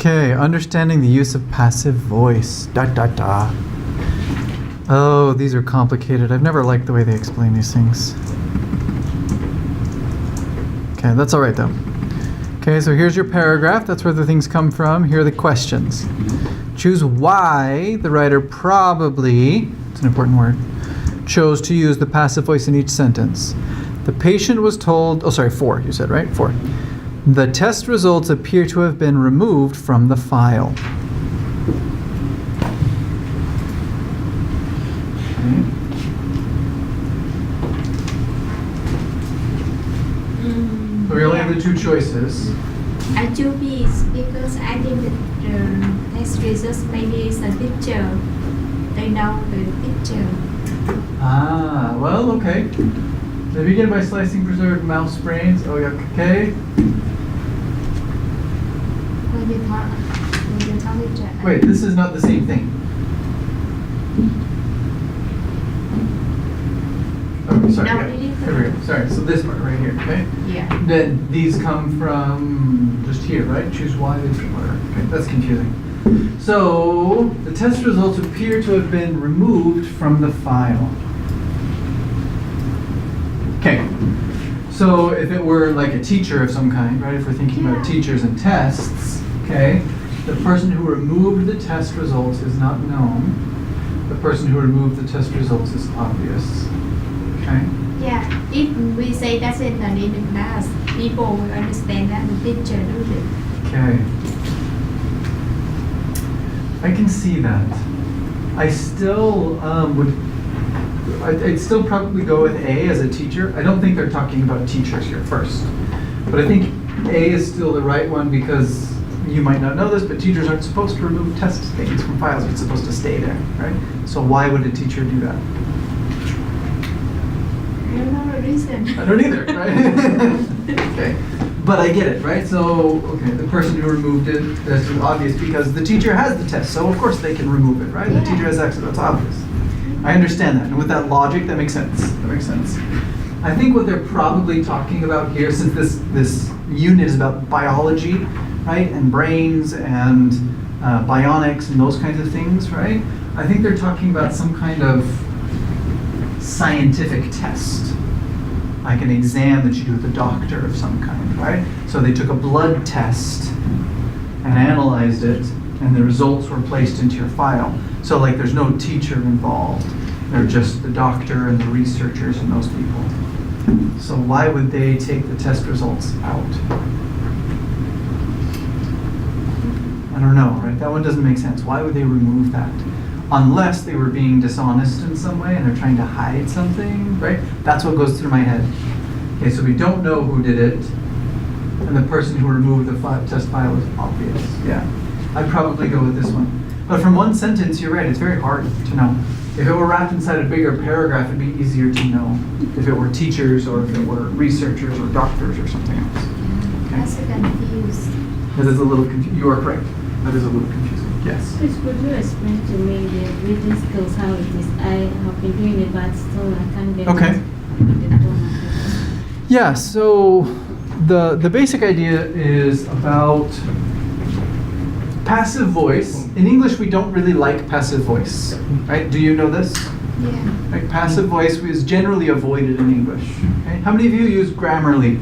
Okay, understanding the use of passive voice. Oh, these are complicated. I've never liked the way they explain these things. Okay, that's all right though. Okay, so here's your paragraph. That's where the things come from. Here are the questions. Choose why the writer probably, it's an important word, chose to use the passive voice in each sentence. The patient was told, 4, you said, right? 4. The test results appear to have been removed from the file. So we only have the two choices. I choose B because I think that the test results maybe is a picture. They know the picture. Ah, well, okay. They begin by slicing preserved mouse brains. Oh, yeah, okay. Wait, this is not the same thing. Oh, sorry. No, Yeah. it is. Here we go. Sorry. So this part right here, okay? Yeah. Then these come from just here, right? Choose why they whatever. Okay, that's confusing. So the test results appear to have been removed from the file. Okay. So if it were like a teacher of some kind, right? If we're thinking about teachers and tests, okay, the person who removed the test results is not known. The person who removed the test results is obvious. Okay. Yeah. If we say that's in the class, people will understand that the picture, don't they? Okay. I can see that. I still I'd still probably go with A as a teacher. I don't think they're talking about teachers here first. But I think A is still the right one because you might not know this, but teachers aren't supposed to remove test things from files. It's supposed to stay there, right? So why would a teacher do that? I don't know the reason. I don't either, right? Okay. But I get it, right? So, okay, the person who removed it, that's obvious because the teacher has the test, so of course they can remove it, right? Yeah. The teacher has access, that's obvious. I understand that, and with that logic, that makes sense. That makes sense. I think what they're probably talking about here, since this unit is about biology, right, and brains and bionics and those kinds of things, right? I think they're talking about some kind of scientific test, like an exam that you do with a doctor of some kind, right? So they took a blood test and analyzed it, and the results were placed into your file. So like there's no teacher involved. They're just the doctor and the researchers and those people. So why would they take the test results out? I don't know, right? That one doesn't make sense. Why would they remove that? Unless they were being dishonest in some way and they're trying to hide something, right? That's what goes through my head. Okay, so we don't know who did it, and the person who removed the test file is obvious. Yeah, I'd probably go with this one. But from one sentence, you're right, it's very hard to know. If it were wrapped inside a bigger paragraph, it'd be easier to know. If it were teachers or if it were researchers or doctors or something else. Okay. That's confused. That is a little confusing. You are correct. That is a little confusing. Yes. Please, could you explain to me the reading skills, how it is? I have been doing it, but still I can't get Okay. it. Yeah, so the basic idea is about passive voice. In English, we don't really like passive voice, right? Do you know this? Yeah. Right? Passive voice is generally avoided in English. Okay? How many of you use Grammarly?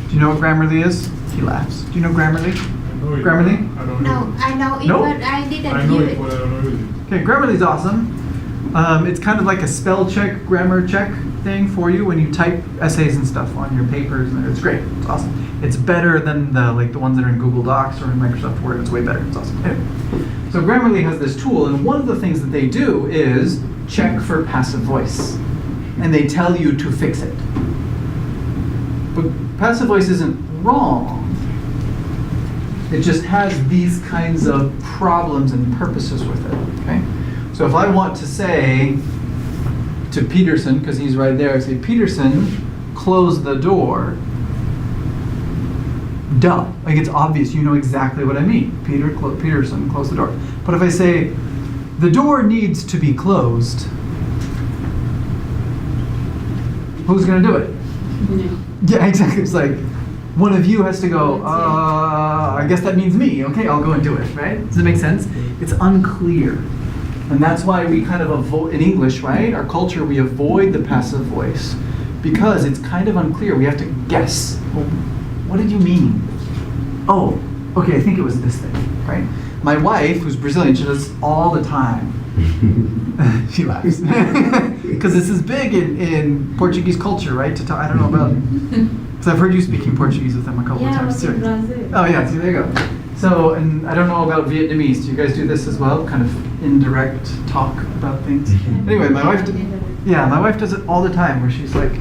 Do you know what Grammarly is? He laughs. Do you know Grammarly? Grammarly? I don't No, know. I know it, No? but I didn't I know use it, it. but I don't know it. Okay, Grammarly's awesome. It's kind of like a spell check, grammar check thing for you when you type essays and stuff on your papers. And it's great. It's awesome. It's better than the ones that are in Google Docs or in Microsoft Word. It's way better. It's awesome. Anyway, so Grammarly has this tool, and one of the things that they do is check for passive voice, and they tell you to fix it. But passive voice isn't wrong. It just has these kinds of problems and purposes with it. Okay. So if I want to say to Peterson, because he's right there, I say, Peterson, close the door. Duh. Like it's obvious, you know exactly what I mean. Peterson, close the door. But if I say, the door needs to be closed, who's going to do it? No. Yeah, exactly. It's like, one of you has to go, I guess that means me. Okay, I'll go and do it, right? Does it make sense? It's unclear. And that's why we kind of avoid, in English, right? Our culture, we avoid the passive voice because it's kind of unclear. We have to guess. Well, what did you mean? Oh, okay, I think it was this thing, right? My wife, who's Brazilian, she does this all the time. She laughs. Because this is big in Portuguese culture, right? To talk, I don't know about, because I've heard you speaking Portuguese with them a couple of Yeah, I times was too. in Brazil. Oh yeah, see, there you go. So, and I don't know about Vietnamese. Do you guys do this as well? Kind of indirect talk about things? Anyway, my wife does it all the time where she's like,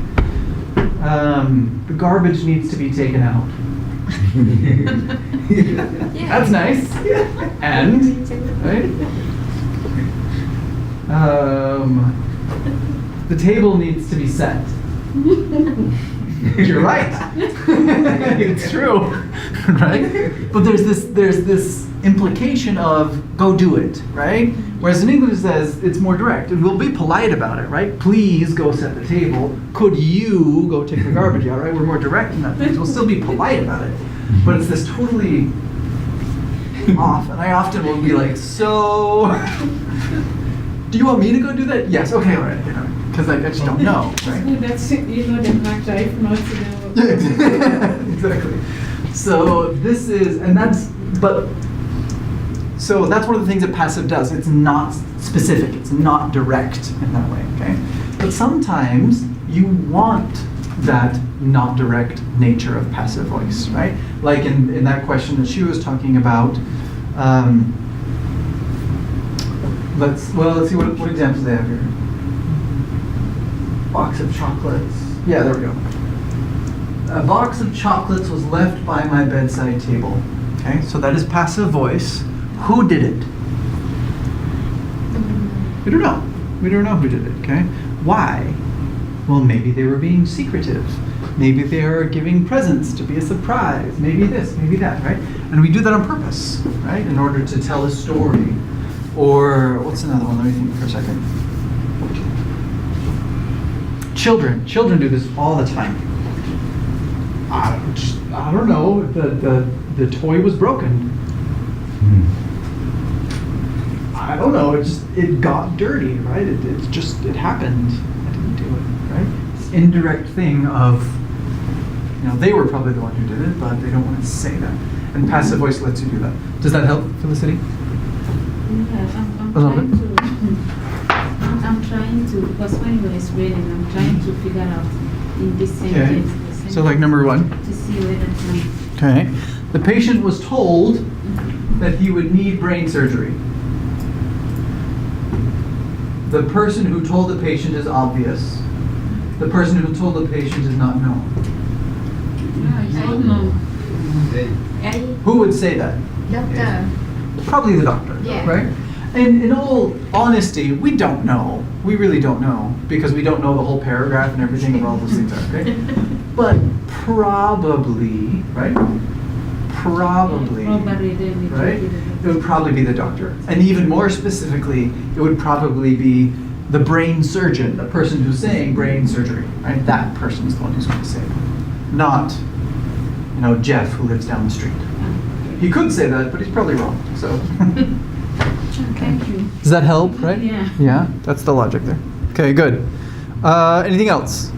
the garbage needs to be taken out. That's nice. And, right? The table needs to be set. You're right. It's true, right? But there's this implication of go do it, right? Whereas in English it says it's more direct, and we'll be polite about it, right? Please go set the table. Could you go take the garbage out, right? We're more direct in that things. We'll still be polite about it, but it's this totally off. And I often will be like, so, do you want me to go do that? Yes. Okay. All right. Because I just don't know, right? That's, the fact, right? Not Exactly. So this is, so that's one of the things that passive does. It's not specific. It's not direct in that way, okay? But sometimes you want that not direct nature of passive voice, right? Like in that question that she was talking about, let's see what examples they have here. Box of chocolates. Yeah, there we go. A box of chocolates was left by my bedside table. Okay, so that is passive voice. Who did it? We don't know. We don't know who did it, okay? Why? Well, maybe they were being secretive. Maybe they are giving presents to be a surprise. Maybe this, maybe that, right? And we do that on purpose, right? In order to tell a story. Or, what's another one? Let me think for a second. Children do this all the time. I don't know. The toy was broken. I don't know. It got dirty, right? It happened. I didn't do it, right? It's indirect thing of, they were probably the one who did it, but they don't want to say that. And passive voice lets you do that. Does that help, Felicity? Yeah, I'm trying to, because when you were reading, I'm trying to figure out in this sentence. Okay. So like number one. To see whether it's nice. Okay. The patient was told that he would need brain surgery. The person who told the patient is obvious. The person who told the patient is not known. I don't know. Who would say that? Doctor. Probably the doctor, Yeah. right? And in all honesty, we don't know. We really don't know because we don't know the whole paragraph and everything of all those things are, okay? But probably, right? Probably, right? It would probably be the doctor. And even more specifically, it would probably be the brain surgeon, the person who's saying brain surgery, right? That person is the one who's going to say it. Not, Jeff who lives down the street. He could say that, but he's probably wrong, so. Thank you. Does that help, right? Yeah. Yeah, that's the logic there. Okay, good. Anything else?